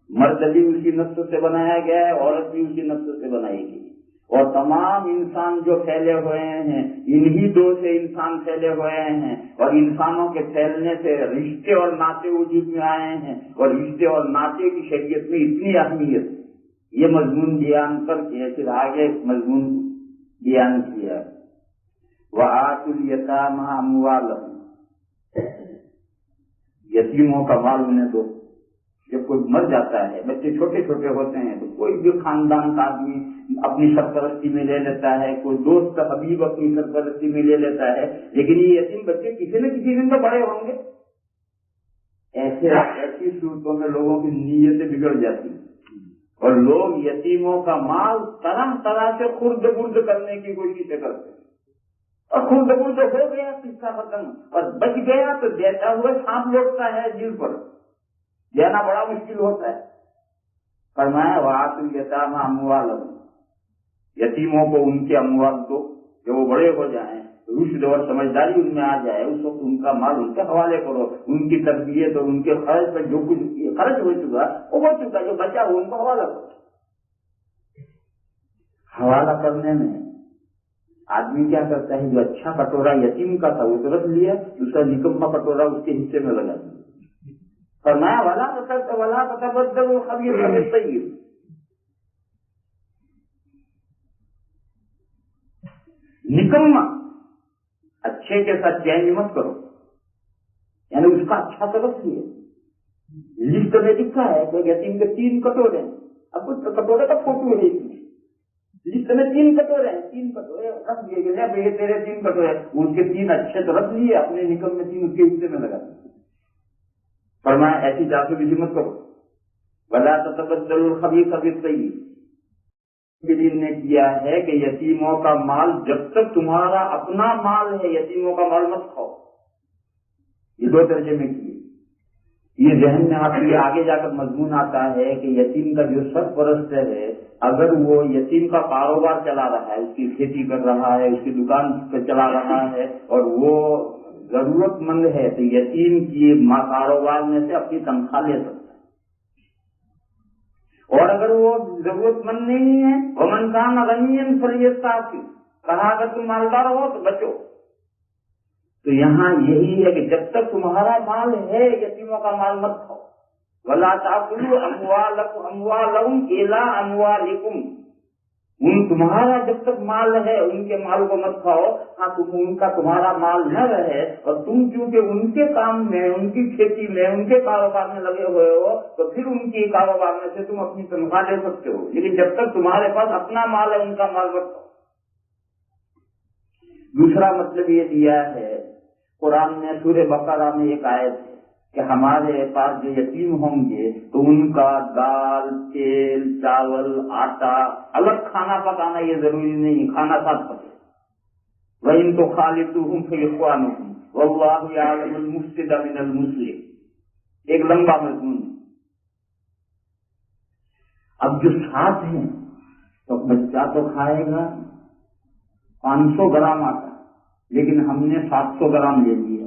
مرد بھی اسی نفس سے بنایا گیا ہے، عورت بھی اسی نفس سے بنائی گئی، اور تمام انسان جو پھیلے ہوئے ہیں انہی دو سے انسان پھیلے ہوئے ہیں، اور انسانوں کے پھیلنے سے رشتے اور ناطے وجود میں آئے ہیں، اور رشتے اور ناطے کی شریعت میں اتنی اہمیت، یہ مضمون بیان کر کے پھر آگے مضمون بیان کیا۔ وَآتُوا الْيَتَامَىٰ أَمْوَالَهُمْ، یتیموں کا مال انہیں دو۔ جب کوئی مر جاتا ہے، بچے چھوٹے چھوٹے ہوتے ہیں، تو کوئی بھی خاندان کا آدمی اپنی سرپرستی میں لے لیتا ہے، کوئی دوست کا حبیب اپنی سرپرستی میں لے لیتا ہے، لیکن یہ یتیم بچے کسی نہ کسی دن تو بڑے ہوں گے۔ ایسی صورتوں میں لوگوں کی نیتیں بگڑ جاتی ہیں، اور لوگ یتیموں کا مال طرح طرح سے خرد برد کرنے کی کوشش کرتے ہیں، اور خرد برد ہو گیا قصہ ختم، اور بچ گیا تو دیتا ہوا سانپ لوٹتا ہے جیل پر، دینا بڑا مشکل ہوتا ہے۔ فرمایا وَآتُوا الْيَتَامَىٰ أَمْوَالَهُمْ، یتیموں کو ان کے اموال دو، جب وہ بڑے ہو جائیں، رشد اور سمجھداری ان میں آ جائے، اس وقت ان کا مال ان کے حوالے کرو، ان کی تربیت اور ان کے خرچ پر جو کچھ خرچ ہو چکا وہ ہو چکا، جو بچا وہ ان کو حوالہ کرو۔ حوالہ کرنے میں آدمی کیا کرتا ہے، جو اچھا کٹورا یتیم کا تھا وہ تو رکھ لیا، دوسرا نکما کٹورا اس کے حصے میں لگا دیا۔ فرمایا وَلَا تَتَبَدَّلُوا الْخَبِيثَ بِالطَّيِّبِ، نکما اچھے کے ساتھ چینج مت کرو، یعنی اس کا اچھا تو رکھ لیا، لسٹ میں لکھا ہے کہ یتیم کے 3 کٹورے ہیں، اب کچھ کٹورے کا فوٹو ہے، لسٹ میں 3 کٹورے ہیں، 3 کٹورے رکھ دیے گئے، اب یہ تیرے 3 کٹورے، اس کے 3 اچھے تو رکھ لیے، اپنے نکم میں 3 اس کے حصے میں لگا دیے۔ فرمایا ایسی جاسوسی مت کرو، وَلَا تَتَبَدَّلُوا الْخَبِيثَ بِالطَّيِّبِ، دین نے کیا ہے کہ یتیموں کا مال جب تک تمہارا اپنا مال ہے، یتیموں کا مال مت کھاؤ، یہ 2 درجے میں کیے۔ یہ ذہن میں آپ کے آگے جا کر مضمون آتا ہے کہ یتیم کا جو سرپرست ہے، اگر وہ یتیم کا کاروبار چلا رہا ہے، اس کی کھیتی کر رہا ہے، اس کی دکان چلا رہا ہے، اور وہ ضرورت مند ہے، تو یتیم کی کاروبار میں سے اپنی تنخواہ لے سکتا ہے، اور اگر وہ ضرورت مند نہیں ہے، وَمَنْ كَانَ غَنِيًّا فَلْيَسْتَعْفِفْ، کہا اگر تم مالدار ہو تو بچو۔ تو یہاں یہی ہے کہ جب تک تمہارا مال ہے یتیموں کا مال مت کھاؤ، وَلَا تَأْكُلُوا أَمْوَالَهُمْ إِلَىٰ أَمْوَالِكُمْ، تمہارا جب تک مال ہے ان کے مال کو مت کھاؤ، ہاں ان کا تمہارا مال نہ رہے، اور تم کیونکہ ان کے کام میں، ان کی کھیتی میں، ان کے کاروبار میں لگے ہوئے ہو، تو پھر ان کے کاروبار میں سے تم اپنی تنخواہ لے سکتے ہو، لیکن جب تک تمہارے پاس اپنا مال ہے ان کا مال مت کھاؤ۔ دوسرا مطلب یہ دیا ہے قرآن نے، سورہ بقرہ میں ایک آیت ہے کہ ہمارے پاس جو یتیم ہوں گے تو ان کا دال، تیل، چاول، آٹا الگ کھانا پکانا یہ ضروری نہیں، کھانا ساتھ پکے۔ وَإِن تُخَالِطُوهُمْ فَإِخْوَانُكُمْ وَاللَّهُ يَعْلَمُ الْمُفْسِدَ مِنَ الْمُصْلِحِ، ایک لمبا مضمون ہے۔ اب جو ساتھ ہیں تو بچہ تو کھائے گا 500 گرام آٹا، لیکن ہم نے 700 گرام لے لیا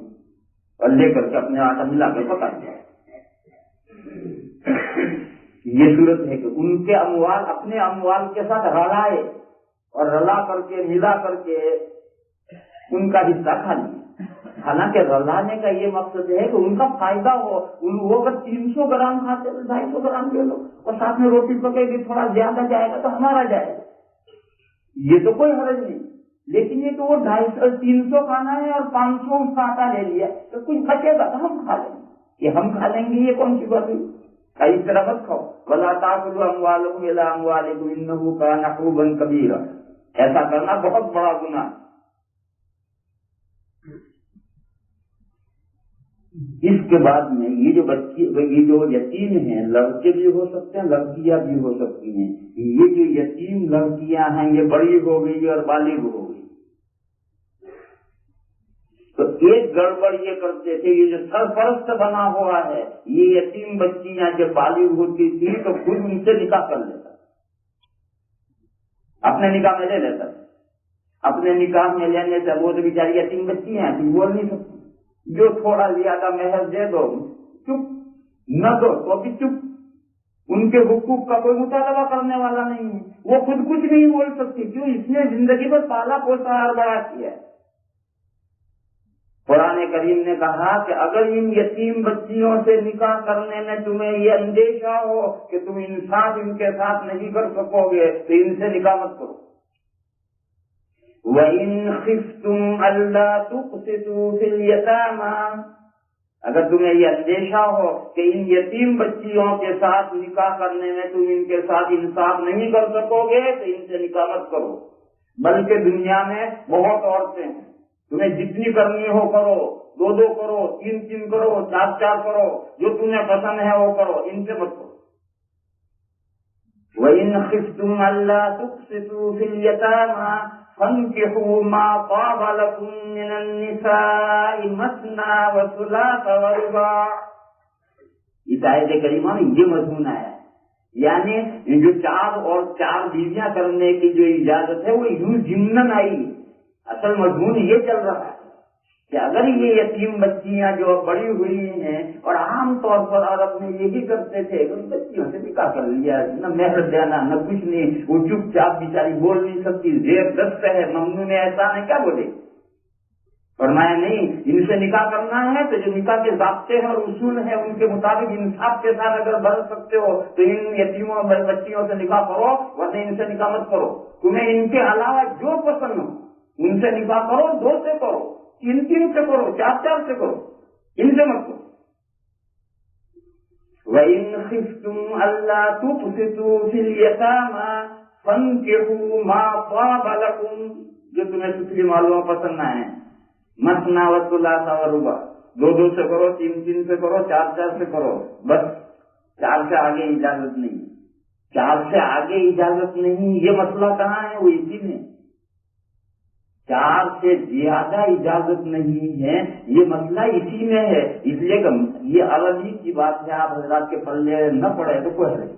اور لے کر کے اپنے آٹا ملا کے پکا دیا۔ یہ صورت ہے کہ ان کے اموال اپنے اموال کے ساتھ رلائے، اور رلا کر کے ملا کر کے ان کا حصہ کھا لیا۔ حالانکہ رلانے کا یہ مقصد ہے کہ ان کا فائدہ ہو، وہ اگر 300 گرام کھاتے تو 250 گرام لے لو، اور ساتھ میں روٹی پکے گی، تھوڑا زیادہ جائے گا تو ہمارا جائے گا، یہ تو کوئی حرج نہیں۔ لیکن یہ کہ وہ 300 کھانا ہے اور 500 اس کا آٹا لے لیا، تو کچھ بچے گا تو ہم کھا لیں گے، یہ ہم کھا لیں گے، یہ کون سی بات ہوئی؟ اس طرح مت کھاؤ۔ وَلَا تَأْكُلُوا أَمْوَالَكُمْ إِلَىٰ أَمْوَالِكُمْ إِنَّهُ كَانَ حُوبًا كَبِيرًا، ایسا کرنا بہت بڑا گناہ۔ اس کے بعد میں یہ جو یتیم ہیں، لڑکے بھی ہو سکتے ہیں، لڑکیاں بھی ہو سکتی ہیں، یہ جو یتیم لڑکیاں ہیں یہ بڑی ہو گئی اور بالغ ہو گئی، تو ایک گڑبڑ یہ کرتے تھے، یہ جو سرپرست بنا ہوا ہے یہ یتیم بچیاں جب بالغ ہوتی تھی تو خود ان سے نکاح کر لیتا، اپنے نکاح میں لے لیتا، اپنے نکاح میں لینے سے وہ تو بیچاری یتیم بچی ہیں کچھ بول نہیں سکتی، جو تھوڑا زیادہ مہر دے دو چپ، نہ دو تو بھی چپ، ان کے حقوق کا کوئی مطالبہ کرنے والا نہیں ہے، وہ خود کچھ نہیں بول سکتی، کیوں؟ اس نے زندگی پر پالا پوسا اور بڑا کیا ہے۔ قرآن کریم نے کہا کہ اگر ان یتیم بچیوں سے نکاح کرنے میں تمہیں یہ اندیشہ ہو کہ تم انصاف ان کے ساتھ نہیں کر سکو گے تو ان سے نکاح مت کرو۔ وَإِنْ خِفْتُمْ أَلَّا تُقْسِطُوا فِي الْيَتَامَىٰ، اگر تمہیں یہ اندیشہ ہو کہ ان یتیم بچیوں کے ساتھ نکاح کرنے میں تم ان کے ساتھ انصاف نہیں کر سکو گے تو ان سے نکاح مت کرو، بلکہ دنیا میں بہت عورتیں ہیں، تمہیں جتنی کرنی ہو کرو، 2 کرو، 3 کرو، 4 کرو، جو تمہیں پسند ہے وہ کرو، ان سے مت کرو۔ وَإِنْ خِفْتُمْ أَلَّا تُقْسِطُوا فِي الْيَتَامَىٰ فَانكِحُوا مَا طَابَ لَكُم مِّنَ النِّسَاءِ مَثْنَىٰ وَثُلَاثَ وَرُبَاعَ، اس آیت کریمہ میں یہ مضمون آیا ہے، یعنی جو 4 اور 4 بیویاں کرنے کی جو اجازت ہے وہ یوں ضمناً آئی، اصل مضمون یہ چل رہا ہے کہ اگر یہ یتیم بچیاں جو بڑی ہوئی ہیں، اور عام طور پر عرب میں یہی کرتے تھے کہ ان بچیوں سے نکاح کر لیا، نہ مہر دینا نہ کچھ نہیں، وہ چپ چاپ بیچاری بول نہیں سکتی، زیر دست ہے، ممنوع احسان ہے، کیا بولے؟ فرمایا نہیں، ان سے نکاح کرنا ہے تو جو نکاح کے ضابطے ہیں اور اصول ہیں ان کے مطابق انصاف کے ساتھ اگر برت سکتے ہو تو ان یتیموں بچیوں سے نکاح کرو، ورنہ ان سے نکاح مت کرو۔ تمہیں ان کے علاوہ جو پسند ہو ان سے نکاح کرو، 2 سے کرو، 3 سے کرو، 4 سے کرو، ان سے مت کرو۔ وَإِنْ خِفْتُمْ أَلَّا تُقْسِطُوا فِي الْيَتَامَىٰ فَانكِحُوا مَا طَابَ لَكُم، جو تمہیں ستری معلوم پسند نہ ہے، مثنیٰ وثلاث ورباع، 2 سے کرو، 3 سے کرو، 4 سے کرو، بس 4 سے آگے اجازت نہیں، 4 سے آگے اجازت نہیں، یہ مسئلہ کہاں ہے؟ وہ اسی میں 4 سے زیادہ اجازت نہیں ہے، یہ مسئلہ اسی میں ہے، اس لیے کہ یہ عربی کی بات ہے، آپ حضرات کے پلے نہ پڑے تو کوئی نہیں،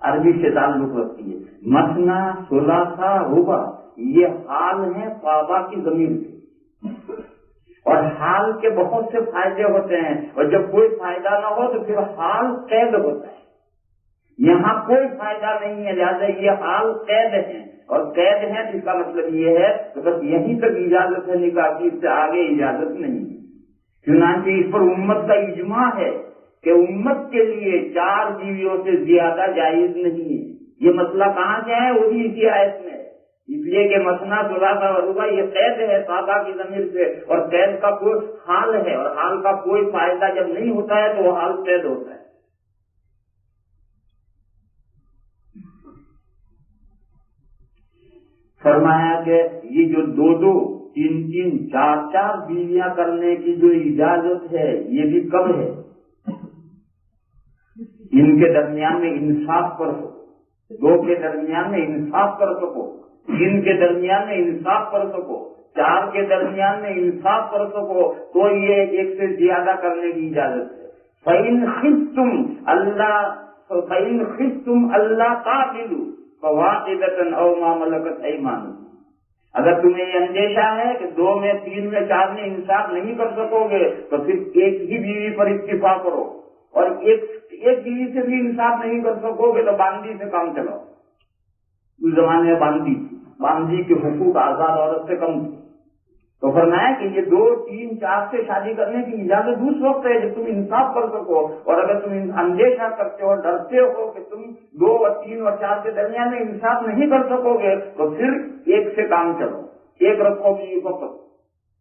عربی سے تعلق رکھتی ہے۔ مثنیٰ، ثلاثہ، رباع یہ حال ہیں طابع کی ضمیر سے، اور حال کے بہت سے فائدے ہوتے ہیں، اور جب کوئی فائدہ نہ ہو تو پھر حال قید ہوتا ہے، یہاں کوئی فائدہ نہیں ہے، لہٰذا یہ حال قید ہے، اور قید ہے تو اس کا مطلب یہ ہے کہ بس یہیں تک اجازت ہے نکاح کی، اس سے آگے اجازت نہیں۔ چنانچہ اس پر امت کا اجماع ہے کہ امت کے لیے 4 بیویوں سے زیادہ جائز نہیں ہے۔ یہ مسئلہ کہاں سے ہے؟ وہی اسی آیت میں ہے، اس لیے کہ مثنیٰ، ثلاثہ ورباع یہ قید ہے طابع کی ضمیر سے، اور قید کا کوئی حال ہے، اور حال کا کوئی فائدہ جب نہیں ہوتا ہے تو وہ حال قید ہوتا ہے۔ فرمایا کہ یہ جو 2، 3، 4 بیویاں کرنے کی جو اجازت ہے یہ بھی کب ہے؟ ان کے درمیان میں انصاف کر سکو، 2 کے درمیان میں انصاف کر سکو، 3 کے درمیان میں انصاف کر سکو، 4 کے درمیان میں انصاف کر سکو تو یہ 1 سے زیادہ کرنے کی اجازت ہے۔ فَإِنْ خِفْتُمْ أَلَّا تَعْدِلُوا فَوَاحِدَةً أَوْ مَا مَلَكَتْ أَيْمَانُكُمْ، اگر تمہیں یہ اندیشہ ہے کہ 2 میں، 3 میں، 4 میں انصاف نہیں کر سکو گے تو پھر 1 ہی بیوی پر اکتفا کرو، اور ایک بیوی سے بھی انصاف نہیں کر سکو گے تو باندی سے کام چلاؤ۔ اس زمانے میں باندی کے حقوق آزاد عورت سے کم تھے، تو فرمایا کہ یہ 2، 3، 4 سے شادی کرنے کی اجازت اس وقت ہے جب تم انصاف کر سکو، اور اگر تم اندیشہ کرتے ہو، ڈرتے ہو کہ تم 2 اور 3 اور 4 کے درمیان میں انصاف نہیں کر سکو گے تو پھر 1 سے کام چلو، 1 رکھو بیوی کو،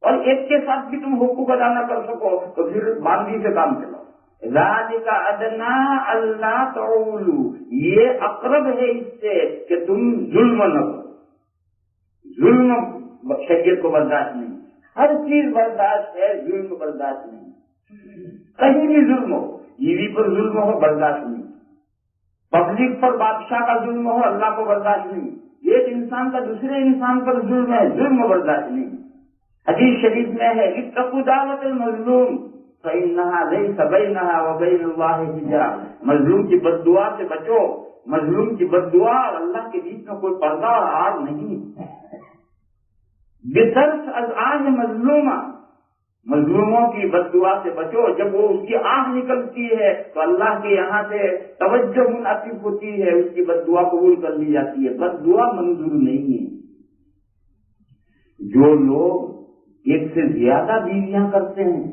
اور 1 کے ساتھ بھی تم حقوق ادا نہ کر سکو تو پھر باندی سے کام چلو۔ ذالک ادنیٰ اللہ تعولوا، یہ اقرب ہے اس سے کہ تم ظلم نہ کرو، ظلم شریعت کو برداشت نہیں، ہر چیز برداشت ہے، ظلم برداشت نہیں۔ کہیں بھی ظلم ہو، بیوی پر ظلم ہو برداشت نہیں، پبلک پر بادشاہ کا ظلم ہو اللہ کو برداشت نہیں، ایک انسان کا دوسرے انسان پر ظلم ہے، ظلم برداشت نہیں۔ حدیث شریف میں ہے اتقوا دعوت المظلوم فإنها ليس بينها وبين الله حجاب، مظلوم کی بد دعا سے بچو، مظلوم کی بد دعا اور اللہ کے بیچ میں کوئی پردہ اور آڑ نہیں۔ بترس از آہ مظلومہ، مظلوموں کی بد دعا سے بچو، جب وہ اس کی آہ نکلتی ہے تو اللہ کے یہاں سے توجہ منعطف ہوتی ہے، اس کی بد دعا قبول کر لی جاتی ہے، بد دعا منظور نہیں ہے۔ جو لوگ ایک سے زیادہ بیویاں کرتے ہیں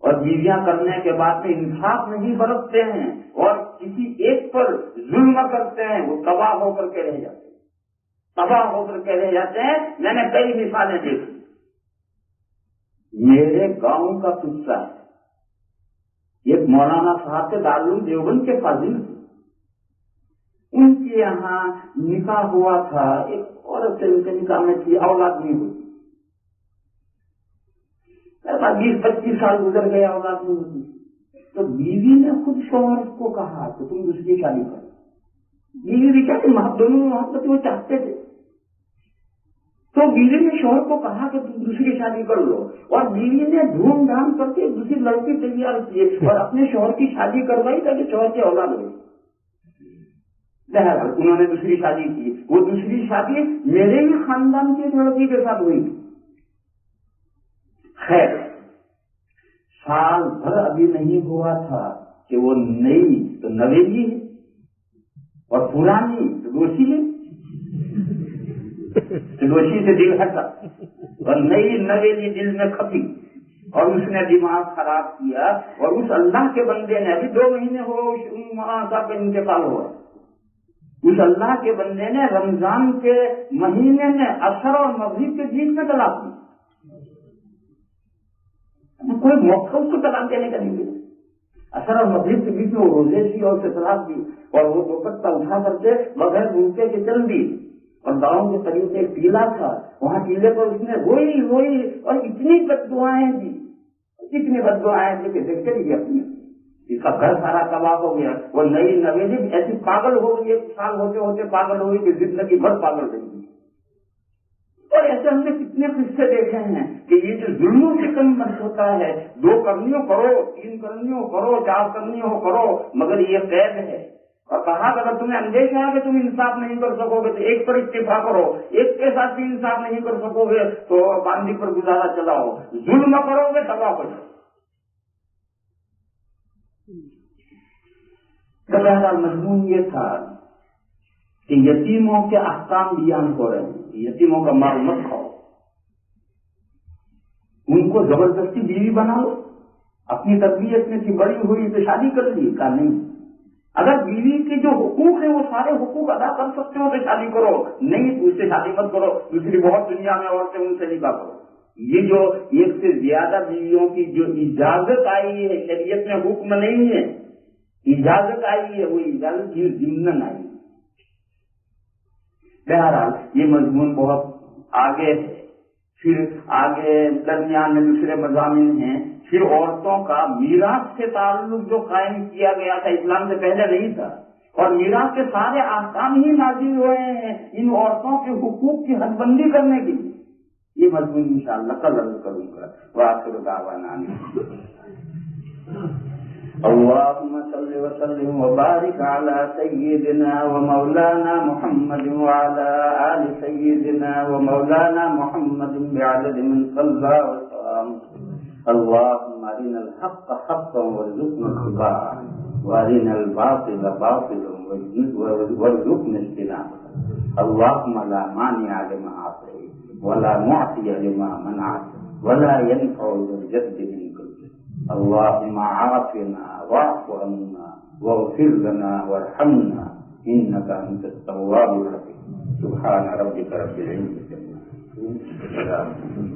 اور بیویاں کرنے کے بعد میں انصاف نہیں برتتے ہیں اور کسی ایک پر ظلم کرتے ہیں، وہ تباہ ہو کر کے رہ جاتے ہیں، تباہ ہو کر کے رہ جاتے ہیں۔ میں نے کئی مثالیں دیکھی، میرے گاؤں کا قصہ ہے، ایک مولانا صاحب کے دارالعلوم دیوبند کے فاضل تھے، ان کے یہاں نکاح ہوا تھا، ایک عورت سے ان کے نکاح میں تھی، اولاد نہیں ہوئی، 20-25 سال گزر گئے، اولاد نہیں ہوتی، تو بیوی نے خود شوہر کو کہا کہ تم دوسری شادی کرو۔ بیوی بھی کیا تھی، دونوں محبت وہ چاہتے تھے، تو بیوی نے شوہر کو کہا کہ تم دوسری شادی کر لو، اور بیوی نے دھوم دھام کر کے دوسری لڑکی تیار کی اور اپنے شوہر کی شادی کروائی تاکہ شوہر کی اولاد ہوئی۔ بہرحال انہوں نے دوسری شادی کی، وہ دوسری شادی میرے ہی خاندان کی ایک لڑکی کے ساتھ ہوئی۔ خیر، سال بھر ابھی نہیں ہوا تھا کہ وہ نئی تو نویلی ہے اور پرانی تو دوشی ہے، دوشی سے دل ہٹا اور نئی نویلی دل میں کھپی اور اس نے دماغ خراب کیا، اور اس اللہ کے بندے نے ابھی 2 مہینے ہو مولانا صاحب کا انتقال ہوا، اس اللہ کے بندے نے رمضان کے مہینے میں عصر اور مغرب کے بیچ میں طلاق دی، کوئی موقع اس کو طلاق دینے کا نہیں ملا، عصر اور مغرب کے بیچ میں وہ روزے سی اور اسے طلاق دی، اور وہ دوپٹہ اٹھا کر کے بغیر بھوکے کے چل دی، اور گاؤں کے قریب ایک ٹیلا تھا، وہاں ٹیلے پر اس نے روئی اور اتنی بد دعائیں دی، اتنی بد دعائیں دی کہ دیکھ چلی گئی اپنی، اس کا گھر سارا تباہ ہو گیا، وہ نئی نویلی ایسی پاگل ہو گئی، 1 سال ہوتے ہوتے پاگل ہو گئی کہ زندگی بھر پاگل رہی۔ اور ایسے ہم نے کتنے قصے دیکھے ہیں کہ یہ جو ظلموں سے کم مت ہوتا ہے، 2 کرنیوں کرو، 3 کرنیوں کرو، 4 کرنیوں کرو، مگر یہ قید ہے، اور کہا کہ اگر تمہیں اندیشہ ہے کہ تم انصاف نہیں کر سکو گے تو ایک پر اکتفا کرو، ایک کے ساتھ بھی انصاف نہیں کر سکو گے تو باندھی پر گزارا چلاؤ، ظلم کرو گے تباہ ہو جاؤ۔ بہرحال مضمون یہ تھا کہ یتیموں کے احکام بیان ہو رہے ہیں، یتیموں کا مال مت کھاؤ، ان کو زبردستی بیوی بنا لو، اپنی تربیت میں تھی بڑی ہوئی تو شادی کر لی، کہا نہیں، اگر بیوی کے جو حقوق ہیں وہ سارے حقوق ادا کر سکتے ہو تو شادی کرو، نہیں تو اس سے شادی مت کرو، دوسری بہت دنیا میں عورتیں ان سے نکاح کرو۔ یہ جو 1 سے زیادہ بیویوں کی جو اجازت آئی ہے شریعت میں حکم نہیں ہے، اجازت آئی ہے، وہ اجازت کی ضمن آئی ہے۔ بہرحال یہ مضمون بہت آگے ہے، پھر آگے درمیان میں دوسرے مضامین ہیں، پھر عورتوں کا میراث سے تعلق جو قائم کیا گیا تھا، اسلام سے پہلے نہیں تھا، اور میراث کے سارے احکام ہی نازل ہوئے ہیں ان عورتوں کے حقوق کی حد بندی کرنے کے لیے۔ یہ مضمون انشاءاللہ کل عرض کروں گا۔ وآخر دعوانا اللهم صل وسلم وبارك على سيدنا ومولانا محمد وعلى آل سيدنا ومولانا محمد بعدد من صلى وسلم. اللهم أرنا الحق حقا وارزقنا اتباعه وأرنا الباطل باطلا وارزقنا اجتنابه. اللهم لا مانع لما أعطيت ولا معطي لما منعت ولا ينفع ذا الجد منك. اللهم عافنا واعف عنا واغفر لنا وارحمنا إنك أنت التواب الرحيم. سبحان ربك رب العزة عما يصفون.